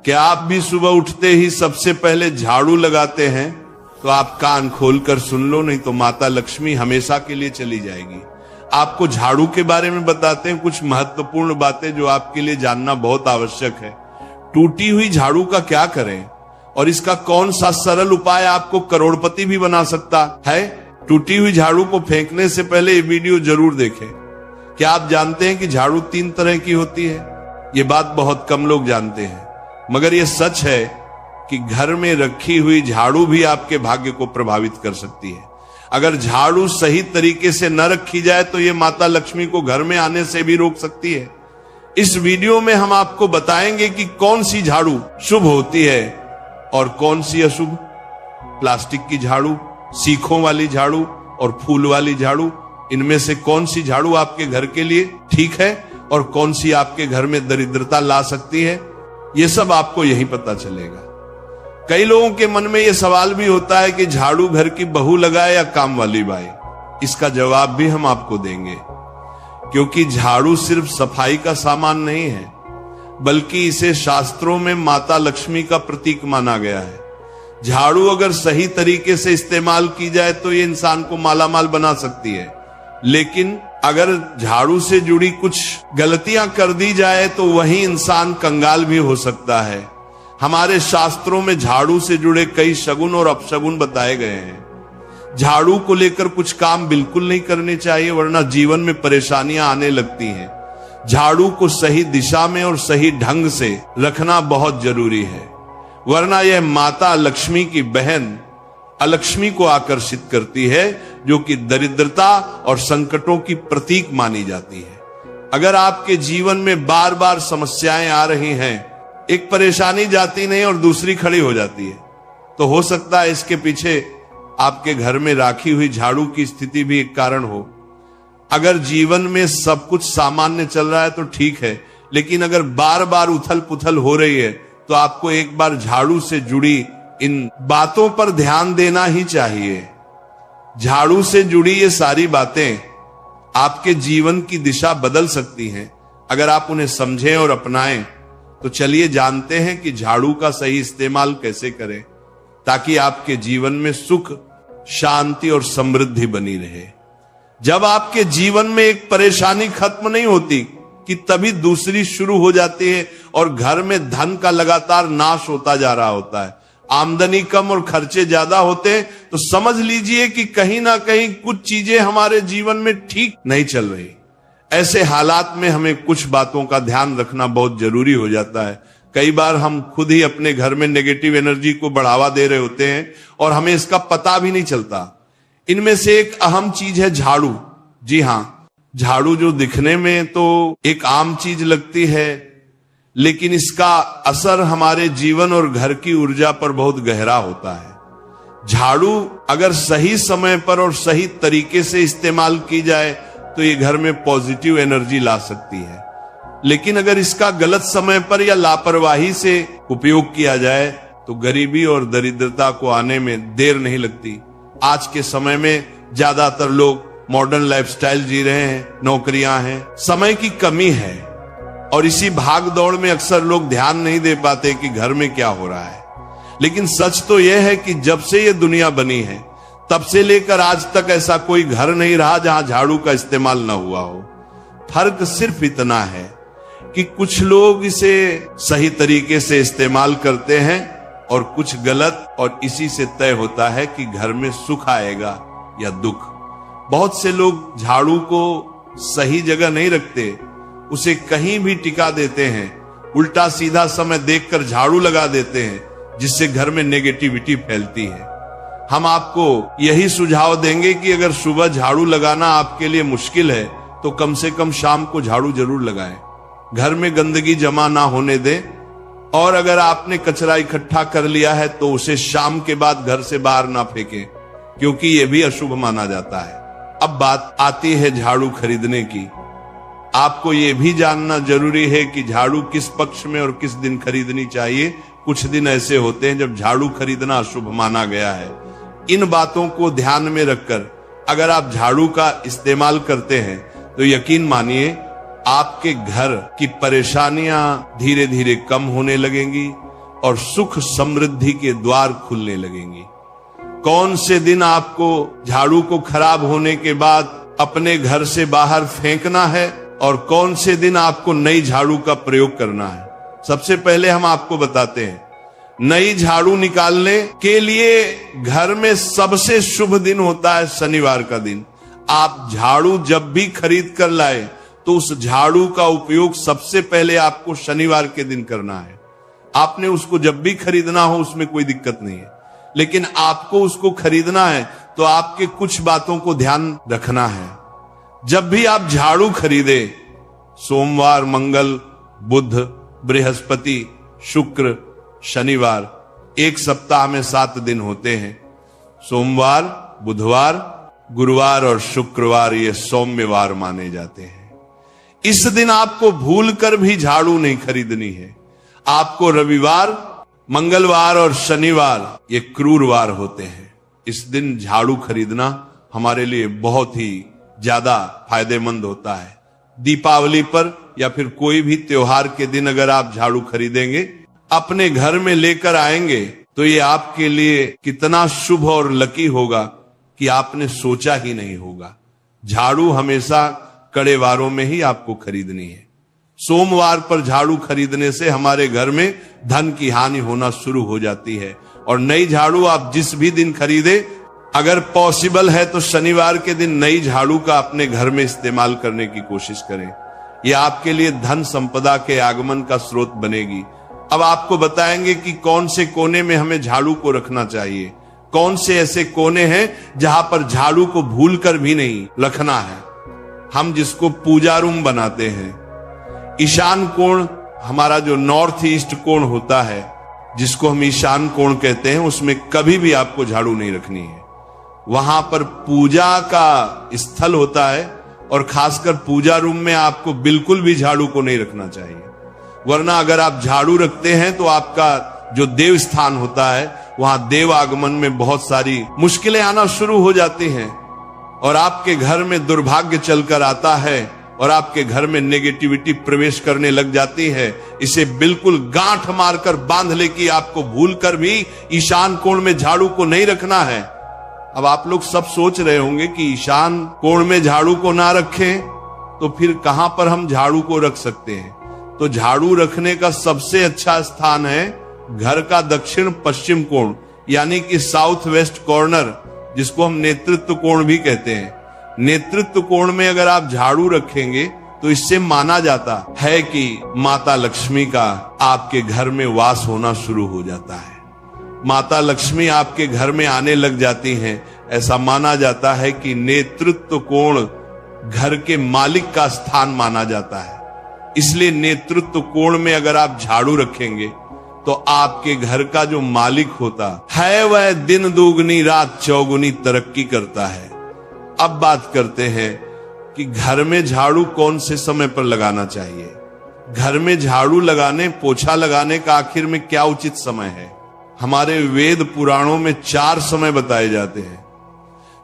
क्या आप भी सुबह उठते ही सबसे पहले झाड़ू लगाते हैं? तो आप कान खोलकर सुन लो, नहीं तो माता लक्ष्मी हमेशा के लिए चली जाएगी। आपको झाड़ू के बारे में बताते हैं कुछ महत्वपूर्ण बातें जो आपके लिए जानना बहुत आवश्यक है। टूटी हुई झाड़ू का क्या करें और इसका कौन सा सरल उपाय आपको करोड़पति भी बना सकता है? टूटी हुई झाड़ू को फेंकने से पहले ये वीडियो जरूर देखें। क्या आप जानते हैं कि झाड़ू 3 तरह की होती है? ये बात बहुत कम लोग जानते हैं, मगर ये सच है कि घर में रखी हुई झाड़ू भी आपके भाग्य को प्रभावित कर सकती है। अगर झाड़ू सही तरीके से न रखी जाए तो ये माता लक्ष्मी को घर में आने से भी रोक सकती है। इस वीडियो में हम आपको बताएंगे कि कौन सी झाड़ू शुभ होती है और कौन सी अशुभ। प्लास्टिक की झाड़ू, सीखों वाली झाड़ू और फूल वाली झाड़ू, इनमें से कौन सी झाड़ू आपके घर के लिए ठीक है और कौन सी आपके घर में दरिद्रता ला सकती है, ये सब आपको यही पता चलेगा। कई लोगों के मन में यह सवाल भी होता है कि झाड़ू घर की बहू लगाए या काम वाली बाई। इसका जवाब भी हम आपको देंगे, क्योंकि झाड़ू सिर्फ सफाई का सामान नहीं है, बल्कि इसे शास्त्रों में माता लक्ष्मी का प्रतीक माना गया है। झाड़ू अगर सही तरीके से इस्तेमाल की जाए तो ये इंसान को मालामाल बना सकती है, लेकिन अगर झाड़ू से जुड़ी कुछ गलतियां कर दी जाए तो वही इंसान कंगाल भी हो सकता है। हमारे शास्त्रों में झाड़ू से जुड़े कई शगुन और अपशगुन बताए गए हैं। झाड़ू को लेकर कुछ काम बिल्कुल नहीं करने चाहिए, वरना जीवन में परेशानियां आने लगती हैं। झाड़ू को सही दिशा में और सही ढंग से रखना बहुत जरूरी है, वरना यह माता लक्ष्मी की बहन अलक्ष्मी को आकर्षित करती है, जो कि दरिद्रता और संकटों की प्रतीक मानी जाती है। अगर आपके जीवन में बार बार समस्याएं आ रही हैं, एक परेशानी जाती नहीं और दूसरी खड़ी हो जाती है, तो हो सकता है इसके पीछे आपके घर में राखी हुई झाड़ू की स्थिति भी एक कारण हो। अगर जीवन में सब कुछ सामान्य चल रहा है तो ठीक है, लेकिन अगर बार बार उथल पुथल हो रही है तो आपको एक बार झाड़ू से जुड़ी इन बातों पर ध्यान देना ही चाहिए। झाड़ू से जुड़ी ये सारी बातें आपके जीवन की दिशा बदल सकती हैं अगर आप उन्हें समझें और अपनाएं। तो चलिए जानते हैं कि झाड़ू का सही इस्तेमाल कैसे करें, ताकि आपके जीवन में सुख, शांति और समृद्धि बनी रहे। जब आपके जीवन में एक परेशानी खत्म नहीं होती कि तभी दूसरी शुरू हो जाती है और घर में धन का लगातार नाश होता जा रहा होता है। आमदनी कम और खर्चे ज्यादा होते हैं, तो समझ लीजिए कि कहीं ना कहीं कुछ चीजें हमारे जीवन में ठीक नहीं चल रही। ऐसे हालात में हमें कुछ बातों का ध्यान रखना बहुत जरूरी हो जाता है। कई बार हम खुद ही अपने घर में नेगेटिव एनर्जी को बढ़ावा दे रहे होते हैं और हमें इसका पता भी नहीं चलता। इनमें से एक अहम चीज है झाड़ू। जी हाँ, झाड़ू जो दिखने में तो एक आम चीज लगती है, लेकिन इसका असर हमारे जीवन और घर की ऊर्जा पर बहुत गहरा होता है। झाड़ू अगर सही समय पर और सही तरीके से इस्तेमाल की जाए तो ये घर में पॉजिटिव एनर्जी ला सकती है, लेकिन अगर इसका गलत समय पर या लापरवाही से उपयोग किया जाए तो गरीबी और दरिद्रता को आने में देर नहीं लगती। आज के समय में ज्यादातर लोग मॉडर्न लाइफस्टाइल जी रहे हैं, नौकरियां हैं, समय की कमी है और इसी भाग दौड़ में अक्सर लोग ध्यान नहीं दे पाते कि घर में क्या हो रहा है। लेकिन सच तो यह है कि जब से ये दुनिया बनी है तब से लेकर आज तक ऐसा कोई घर नहीं रहा जहां झाड़ू का इस्तेमाल न हुआ हो। फर्क सिर्फ इतना है कि कुछ लोग इसे सही तरीके से इस्तेमाल करते हैं और कुछ गलत, और इसी से तय होता है कि घर में सुख आएगा या दुख। बहुत से लोग झाड़ू को सही जगह नहीं रखते, उसे कहीं भी टिका देते हैं, उल्टा सीधा समय देखकर झाड़ू लगा देते हैं, जिससे घर में नेगेटिविटी फैलती है। हम आपको यही सुझाव देंगे कि अगर सुबह झाड़ू लगाना आपके लिए मुश्किल है तो कम से कम शाम को झाड़ू जरूर लगाएं। घर में गंदगी जमा ना होने दें, और अगर आपने कचरा इकट्ठा कर लिया है तो उसे शाम के बाद घर से बाहर ना फेंकें, क्योंकि यह भी अशुभ माना जाता है। अब बात आती है झाड़ू खरीदने की। आपको यह भी जानना जरूरी है कि झाड़ू किस पक्ष में और किस दिन खरीदनी चाहिए। कुछ दिन ऐसे होते हैं जब झाड़ू खरीदना अशुभ माना गया है। इन बातों को ध्यान में रखकर अगर आप झाड़ू का इस्तेमाल करते हैं तो यकीन मानिए आपके घर की परेशानियां धीरे धीरे कम होने लगेंगी, और सुख समृद्धि के द्वार खुलने लगेंगे। कौन से दिन आपको झाड़ू को खराब होने के बाद अपने घर से बाहर फेंकना है और कौन से दिन आपको नई झाड़ू का प्रयोग करना है, सबसे पहले हम आपको बताते हैं। नई झाड़ू निकालने के लिए घर में सबसे शुभ दिन होता है शनिवार का दिन। आप झाड़ू जब भी खरीद कर लाए तो उस झाड़ू का उपयोग सबसे पहले आपको शनिवार के दिन करना है। आपने उसको जब भी खरीदना हो उसमें कोई दिक्कत नहीं है, लेकिन आपको उसको खरीदना है तो आपके कुछ बातों को ध्यान रखना है। जब भी आप झाड़ू खरीदे, सोमवार, मंगल, बुध, बृहस्पति, शुक्र, शनिवार, एक सप्ताह में 7 दिन होते हैं। सोमवार, बुधवार, गुरुवार और शुक्रवार ये सौम्यवार माने जाते हैं। इस दिन आपको भूलकर भी झाड़ू नहीं खरीदनी है। आपको रविवार, मंगलवार और शनिवार ये क्रूरवार होते हैं। इस दिन झाड़ू खरीदना हमारे लिए बहुत ही ज्यादा फायदेमंद होता है। दीपावली पर या फिर कोई भी त्योहार के दिन अगर आप झाड़ू खरीदेंगे, अपने घर में लेकर आएंगे तो ये आपके लिए कितना शुभ और लकी होगा कि आपने सोचा ही नहीं होगा। झाड़ू हमेशा कड़े वारों में ही आपको खरीदनी है। सोमवार पर झाड़ू खरीदने से हमारे घर में धन की हानि होना शुरू हो जाती है। और नई झाड़ू आप जिस भी दिन खरीदे, अगर पॉसिबल है तो शनिवार के दिन नई झाड़ू का अपने घर में इस्तेमाल करने की कोशिश करें। यह आपके लिए धन संपदा के आगमन का स्रोत बनेगी। अब आपको बताएंगे कि कौन से कोने में हमें झाड़ू को रखना चाहिए, कौन से ऐसे कोने हैं जहां पर झाड़ू को भूलकर भी नहीं रखना है। हम जिसको पूजा रूम बनाते हैं, ईशान कोण हमारा जो नॉर्थ ईस्ट कोण होता है, जिसको हम ईशान कोण कहते हैं, उसमें कभी भी आपको झाड़ू नहीं रखनी है। वहां पर पूजा का स्थल होता है और खासकर पूजा रूम में आपको बिल्कुल भी झाड़ू को नहीं रखना चाहिए। वरना अगर आप झाड़ू रखते हैं तो आपका जो देव स्थान होता है वहां देव आगमन में बहुत सारी मुश्किलें आना शुरू हो जाती हैं और आपके घर में दुर्भाग्य चलकर आता है और आपके घर में नेगेटिविटी प्रवेश करने लग जाती है। इसे बिल्कुल गांठ मारकर बांध ले कि आपको भूलकर भी ईशान कोण में झाड़ू को नहीं रखना है। अब आप लोग सब सोच रहे होंगे कि ईशान कोण में झाड़ू को ना रखें तो फिर कहां पर हम झाड़ू को रख सकते हैं। तो झाड़ू रखने का सबसे अच्छा स्थान है घर का दक्षिण पश्चिम कोण, यानी कि साउथ वेस्ट कॉर्नर, जिसको हम नेतृत्व कोण भी कहते हैं। नेतृत्व कोण में अगर आप झाड़ू रखेंगे तो इससे माना जाता है कि माता लक्ष्मी का आपके घर में वास होना शुरू हो जाता है। माता लक्ष्मी आपके घर में आने लग जाती हैं। ऐसा माना जाता है कि नेतृत्व कोण घर के मालिक का स्थान माना जाता है। इसलिए नेतृत्व कोण में अगर आप झाड़ू रखेंगे तो आपके घर का जो मालिक होता है वह दिन दुगनी रात चौगुनी तरक्की करता है। अब बात करते हैं कि घर में झाड़ू कौन से समय पर लगाना चाहिए। घर में झाड़ू लगाने, पोछा लगाने का आखिर में क्या उचित समय है। हमारे वेद पुराणों में 4 समय बताए जाते हैं।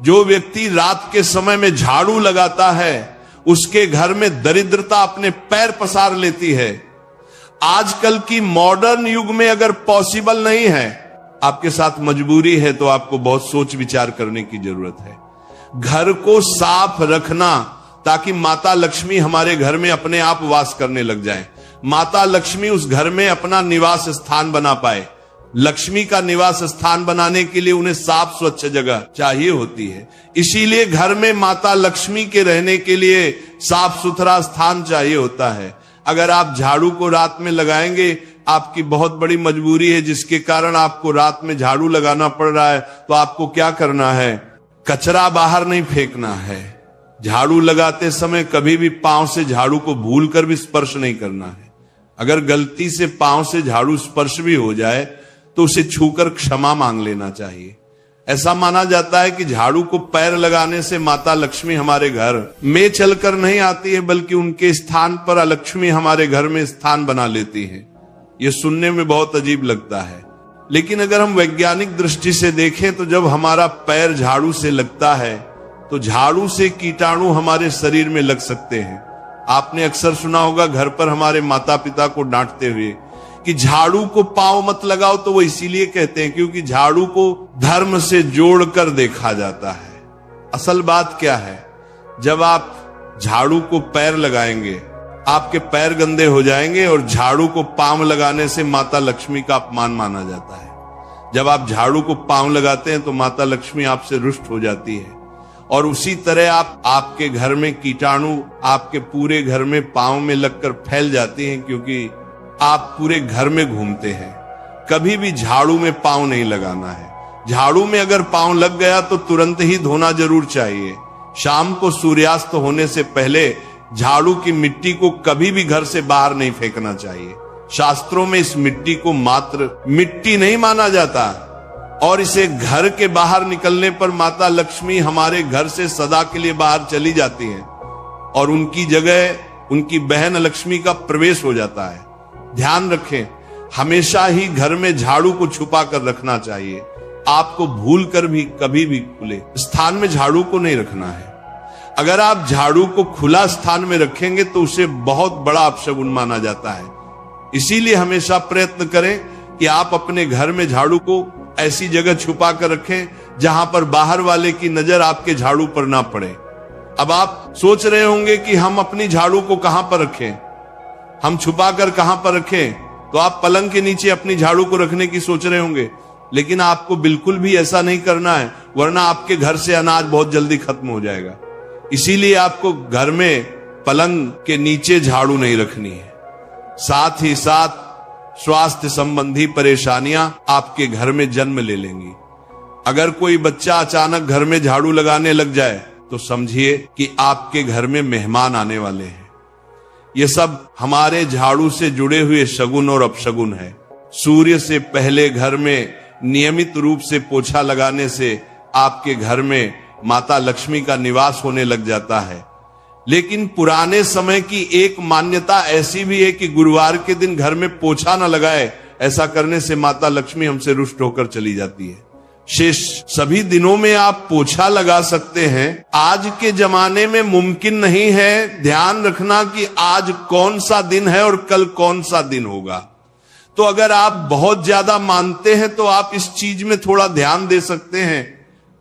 जो व्यक्ति रात के समय में झाड़ू लगाता है उसके घर में दरिद्रता अपने पैर पसार लेती है। आजकल की मॉडर्न युग में अगर पॉसिबल नहीं है, आपके साथ मजबूरी है, तो आपको बहुत सोच विचार करने की जरूरत है। घर को साफ रखना ताकि माता लक्ष्मी हमारे घर में अपने आप वास करने लग जाए। माता लक्ष्मी उस घर में अपना निवास स्थान बना पाए। लक्ष्मी का निवास स्थान बनाने के लिए उन्हें साफ स्वच्छ जगह चाहिए होती है। इसीलिए घर में माता लक्ष्मी के रहने के लिए साफ सुथरा स्थान चाहिए होता है। अगर आप झाड़ू को रात में लगाएंगे, आपकी बहुत बड़ी मजबूरी है जिसके कारण आपको रात में झाड़ू लगाना पड़ रहा है, तो आपको क्या करना है, कचरा बाहर नहीं फेंकना है। झाड़ू लगाते समय कभी भी पांव से झाड़ू को भूलकर भी स्पर्श नहीं करना है। अगर गलती से पांव से झाड़ू स्पर्श भी हो जाए तो उसे छूकर क्षमा मांग लेना चाहिए। ऐसा माना जाता है कि झाड़ू को पैर लगाने से माता लक्ष्मी हमारे घर में चलकर नहीं आती है, बल्कि उनके स्थान पर लक्ष्मी हमारे घर में स्थान बना लेती है। यह सुनने में बहुत अजीब लगता है, लेकिन अगर हम वैज्ञानिक दृष्टि से देखें तो जब हमारा पैर झाड़ू से लगता है तो झाड़ू से कीटाणु हमारे शरीर में लग सकते हैं। आपने अक्सर सुना होगा घर पर हमारे माता पिता को डांटते हुए कि झाड़ू को पांव मत लगाओ, तो वो इसीलिए कहते हैं क्योंकि झाड़ू को धर्म से जोड़कर देखा जाता है। असल बात क्या है, जब आप झाड़ू को पैर लगाएंगे, आपके पैर गंदे हो जाएंगे और झाड़ू को पांव लगाने से माता लक्ष्मी का अपमान माना जाता है। जब आप झाड़ू को पांव लगाते हैं तो माता लक्ष्मी आपसे रुष्ट हो जाती है। और उसी तरह आपके घर में कीटाणु आपके पूरे घर में पांव में लगकर फैल जाती हैं, क्योंकि आप पूरे घर में घूमते हैं। कभी भी झाड़ू में पांव नहीं लगाना है। झाड़ू में अगर पांव लग गया तो तुरंत ही धोना जरूर चाहिए। शाम को सूर्यास्त होने से पहले झाड़ू की मिट्टी को कभी भी घर से बाहर नहीं फेंकना चाहिए। शास्त्रों में इस मिट्टी को मात्र मिट्टी नहीं माना जाता, और इसे घर के बाहर निकलने पर माता लक्ष्मी हमारे घर से सदा के लिए बाहर चली जाती हैं और उनकी जगह उनकी बहन लक्ष्मी का प्रवेश हो जाता है। ध्यान रखें, हमेशा ही घर में झाड़ू को छुपा कर रखना चाहिए। आपको भूल कर भी कभी भी खुले स्थान में झाड़ू को नहीं रखना है। अगर आप झाड़ू को खुला स्थान में रखेंगे तो उसे बहुत बड़ा अपशगुन माना जाता है। इसीलिए हमेशा प्रयत्न करें कि आप अपने घर में झाड़ू को ऐसी जगह छुपा कर रखें जहां पर बाहर वाले की नजर आपके झाड़ू पर ना पड़े। अब आप सोच रहे होंगे कि हम अपनी झाड़ू को कहां पर रखें, हम छुपा कर कहां पर रखें, तो आप पलंग के नीचे अपनी झाड़ू को रखने की सोच रहे होंगे, लेकिन आपको बिल्कुल भी ऐसा नहीं करना है, वरना आपके घर से अनाज बहुत जल्दी खत्म हो जाएगा। इसीलिए आपको घर में पलंग के नीचे झाड़ू नहीं रखनी है। साथ ही साथ स्वास्थ्य संबंधी परेशानियां आपके घर में जन्म ले लेंगी। अगर कोई बच्चा अचानक घर में झाड़ू लगाने लग जाए तो समझिए कि आपके घर में मेहमान आने वाले हैं। ये सब हमारे झाड़ू से जुड़े हुए शगुन और अपशगुन है। सूर्य से पहले घर में नियमित रूप से पोछा लगाने से आपके घर में माता लक्ष्मी का निवास होने लग जाता है। लेकिन पुराने समय की एक मान्यता ऐसी भी है कि गुरुवार के दिन घर में पोछा न लगाए, ऐसा करने से माता लक्ष्मी हमसे रुष्ट होकर चली जाती है। शेष सभी दिनों में आप पोछा लगा सकते हैं। आज के जमाने में मुमकिन नहीं है। ध्यान रखना कि आज कौन सा दिन है और कल कौन सा दिन होगा। तो अगर आप बहुत ज्यादा मानते हैं तो आप इस चीज में थोड़ा ध्यान दे सकते हैं।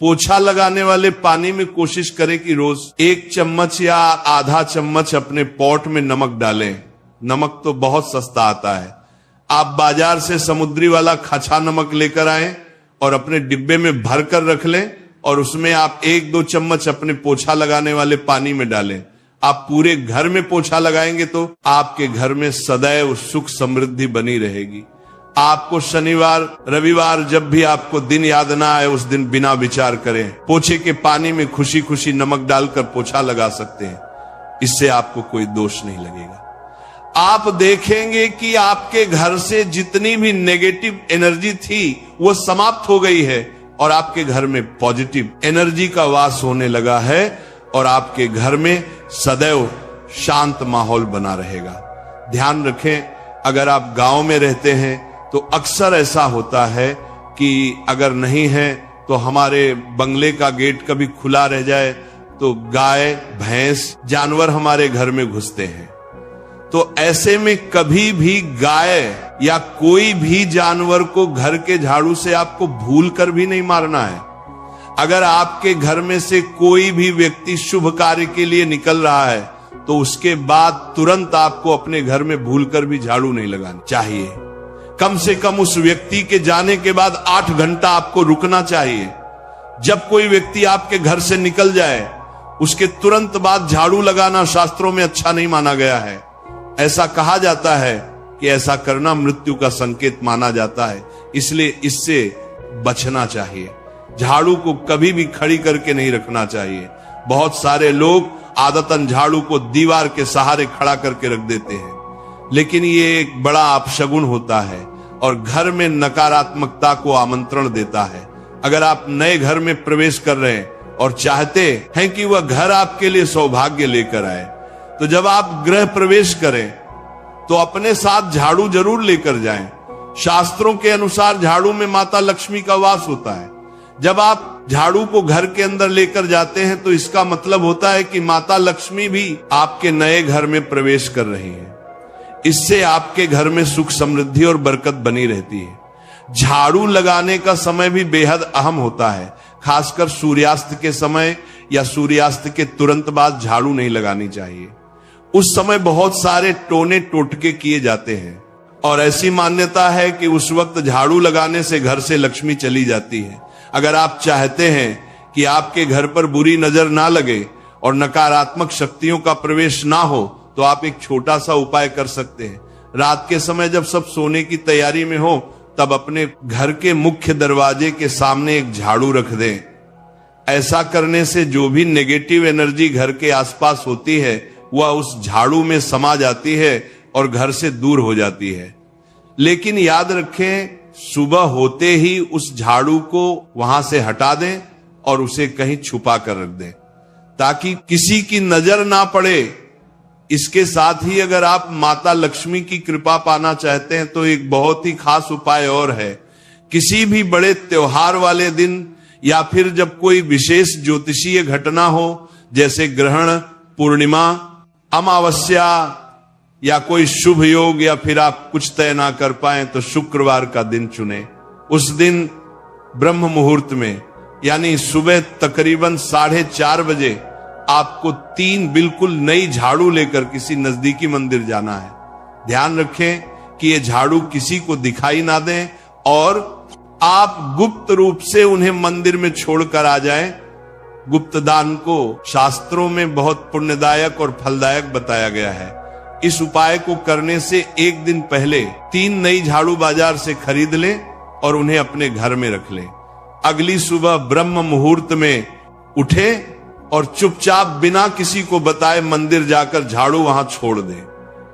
पोछा लगाने वाले पानी में कोशिश करें कि रोज 1 चम्मच या आधा चम्मच अपने पॉट में नमक डालें। नमक तो बहुत सस्ता आता है। आप बाजार से समुद्री वाला खचा नमक लेकर आए और अपने डिब्बे में भर कर रख लें और उसमें आप 1-2 चम्मच अपने पोछा लगाने वाले पानी में डालें। आप पूरे घर में पोछा लगाएंगे तो आपके घर में सदैव सुख समृद्धि बनी रहेगी। आपको शनिवार रविवार जब भी आपको दिन याद ना आए, उस दिन बिना विचार करें पोछे के पानी में खुशी खुशी नमक डालकर पोछा लगा सकते हैं। इससे आपको कोई दोष नहीं लगेगा। आप देखेंगे कि आपके घर से जितनी भी नेगेटिव एनर्जी थी वो समाप्त हो गई है और आपके घर में पॉजिटिव एनर्जी का वास होने लगा है और आपके घर में सदैव शांत माहौल बना रहेगा। ध्यान रखें, अगर आप गांव में रहते हैं तो अक्सर ऐसा होता है कि अगर नहीं है तो हमारे बंगले का गेट कभी खुला रह जाए तो गाय भैंस जानवर हमारे घर में घुसते हैं। तो ऐसे में कभी भी गाय या कोई भी जानवर को घर के झाड़ू से आपको भूल कर भी नहीं मारना है। अगर आपके घर में से कोई भी व्यक्ति शुभ कार्य के लिए निकल रहा है तो उसके बाद तुरंत आपको अपने घर में भूलकर भी झाड़ू नहीं लगानी चाहिए। कम से कम उस व्यक्ति के जाने के बाद 8 घंटा आपको रुकना चाहिए। जब कोई व्यक्ति आपके घर से निकल जाए उसके तुरंत बाद झाड़ू लगाना शास्त्रों में अच्छा नहीं माना गया है। ऐसा कहा जाता है कि ऐसा करना मृत्यु का संकेत माना जाता है, इसलिए इससे बचना चाहिए। झाड़ू को कभी भी खड़ी करके नहीं रखना चाहिए। बहुत सारे लोग आदतन झाड़ू को दीवार के सहारे खड़ा करके रख देते हैं, लेकिन ये एक बड़ा अपशगुन होता है और घर में नकारात्मकता को आमंत्रण देता है। अगर आप नए घर में प्रवेश कर रहे हैं और चाहते हैं कि वह घर आपके लिए सौभाग्य लेकर आए, तो जब आप गृह प्रवेश करें तो अपने साथ झाड़ू जरूर लेकर जाएं। शास्त्रों के अनुसार झाड़ू में माता लक्ष्मी का वास होता है। जब आप झाड़ू को घर के अंदर लेकर जाते हैं तो इसका मतलब होता है कि माता लक्ष्मी भी आपके नए घर में प्रवेश कर रही हैं। इससे आपके घर में सुख समृद्धि और बरकत बनी रहती है। झाड़ू लगाने का समय भी बेहद अहम होता है, खासकर सूर्यास्त के समय या सूर्यास्त के तुरंत बाद झाड़ू नहीं लगानी चाहिए। उस समय बहुत सारे टोने टोटके किए जाते हैं और ऐसी मान्यता है कि उस वक्त झाड़ू लगाने से घर से लक्ष्मी चली जाती है। अगर आप चाहते हैं कि आपके घर पर बुरी नजर ना लगे और नकारात्मक शक्तियों का प्रवेश ना हो, तो आप एक छोटा सा उपाय कर सकते हैं। रात के समय जब सब सोने की तैयारी में हो, तब अपने घर के मुख्य दरवाजे के सामने एक झाड़ू रख दें। ऐसा करने से जो भी नेगेटिव एनर्जी घर के आसपास होती है वह उस झाड़ू में समा जाती है और घर से दूर हो जाती है। लेकिन याद रखें, सुबह होते ही उस झाड़ू को वहां से हटा दें और उसे कहीं छुपा कर रख दें ताकि किसी की नजर ना पड़े। इसके साथ ही अगर आप माता लक्ष्मी की कृपा पाना चाहते हैं तो एक बहुत ही खास उपाय और है। किसी भी बड़े त्योहार वाले दिन या फिर जब कोई विशेष ज्योतिषीय घटना हो, जैसे ग्रहण, पूर्णिमा, अमावस्या या कोई शुभ योग, या फिर आप कुछ तय ना कर पाए तो शुक्रवार का दिन चुने। उस दिन ब्रह्म मुहूर्त में यानी सुबह तकरीबन 4:30 बजे आपको 3 बिल्कुल नई झाड़ू लेकर किसी नजदीकी मंदिर जाना है। ध्यान रखें कि ये झाड़ू किसी को दिखाई ना दें और आप गुप्त रूप से उन्हें मंदिर में छोड़कर आ जाएं। गुप्त दान को शास्त्रों में बहुत पुण्यदायक और फलदायक बताया गया है। इस उपाय को करने से एक दिन पहले 3 नई झाड़ू बाजार से खरीद लें और उन्हें अपने घर में रख लें। अगली सुबह ब्रह्म मुहूर्त में उठे और चुपचाप बिना किसी को बताए मंदिर जाकर झाड़ू वहां छोड़ दें।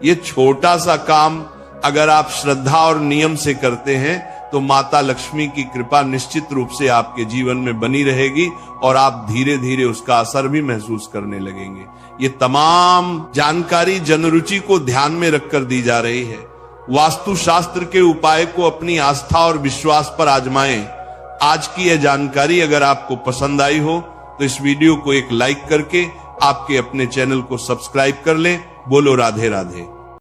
ये छोटा सा काम अगर आप श्रद्धा और नियम से करते हैं तो माता लक्ष्मी की कृपा निश्चित रूप से आपके जीवन में बनी रहेगी और आप धीरे धीरे उसका असर भी महसूस करने लगेंगे। ये तमाम जानकारी जनरुचि को ध्यान में रखकर दी जा रही है। वास्तु शास्त्र के उपाय को अपनी आस्था और विश्वास पर आजमाएं। आज की यह जानकारी अगर आपको पसंद आई हो तो इस वीडियो को एक लाइक करके आपके अपने चैनल को सब्सक्राइब कर लें। बोलो राधे राधे।